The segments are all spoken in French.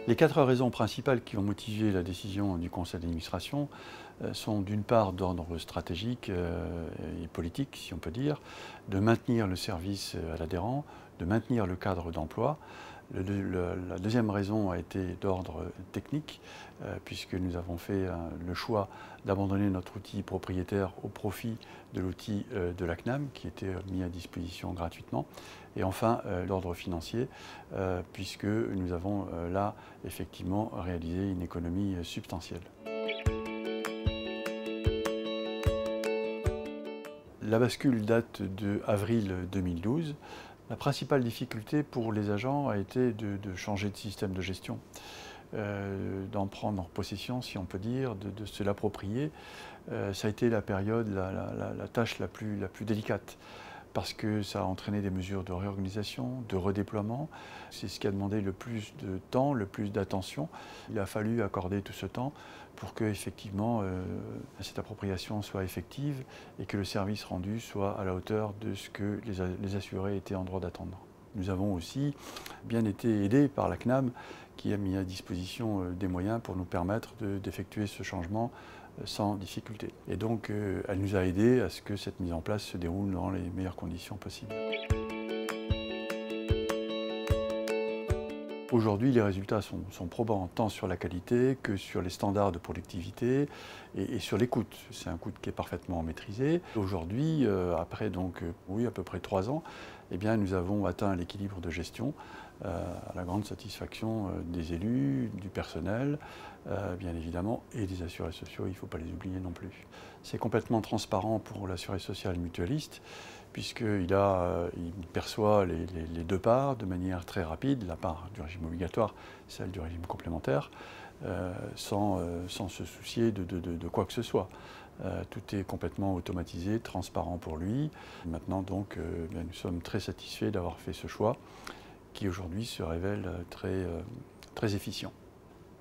Les 4 raisons principales qui ont motivé la décision du conseil d'administration sont d'une part d'ordre stratégique et politique, si on peut dire, de maintenir le service à l'adhérent, de maintenir le cadre d'emploi. La deuxième raison a été d'ordre technique, puisque nous avons fait le choix d'abandonner notre outil propriétaire au profit de l'outil de la CNAM, qui était mis à disposition gratuitement. Et enfin, l'ordre financier, puisque nous avons là effectivement réalisé une économie substantielle. La bascule date de avril 2012. La principale difficulté pour les agents a été de changer de système de gestion, d'en prendre possession, si on peut dire, de se l'approprier. Ça a été la période, la tâche la plus délicate, parce que ça a entraîné des mesures de réorganisation, de redéploiement. C'est ce qui a demandé le plus de temps, le plus d'attention. Il a fallu accorder tout ce temps pour que effectivement cette appropriation soit effective et que le service rendu soit à la hauteur de ce que les assurés étaient en droit d'attendre. Nous avons aussi bien été aidés par la CNAM qui a mis à disposition des moyens pour nous permettre d'effectuer ce changement sans difficulté. Et donc, elle nous a aidés à ce que cette mise en place se déroule dans les meilleures conditions possibles. Aujourd'hui, les résultats sont probants tant sur la qualité que sur les standards de productivité et sur les coûts. C'est un coût qui est parfaitement maîtrisé. Aujourd'hui, après à peu près 3 ans, eh bien, nous avons atteint l'équilibre de gestion à la grande satisfaction des élus, du personnel, bien évidemment, et des assurés sociaux, il ne faut pas les oublier non plus. C'est complètement transparent pour l'assuré social mutualiste, puisqu'il perçoit les deux parts de manière très rapide, la part du régime obligatoire, celle du régime complémentaire, sans se soucier de quoi que ce soit. Tout est complètement automatisé, transparent pour lui. Maintenant donc, nous sommes très satisfaits d'avoir fait ce choix, qui aujourd'hui se révèle très efficient.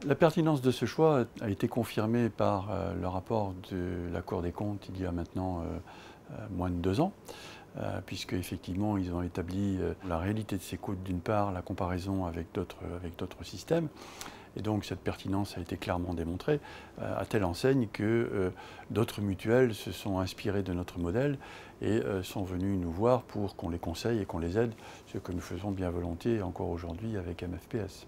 La pertinence de ce choix a été confirmée par le rapport de la Cour des comptes il y a maintenant moins de 2 ans, puisque effectivement ils ont établi la réalité de ces coûts d'une part, la comparaison avec d'autres systèmes. Et donc cette pertinence a été clairement démontrée, à telle enseigne que d'autres mutuelles se sont inspirées de notre modèle et sont venues nous voir pour qu'on les conseille et qu'on les aide, ce que nous faisons bien volontiers encore aujourd'hui avec MFPS.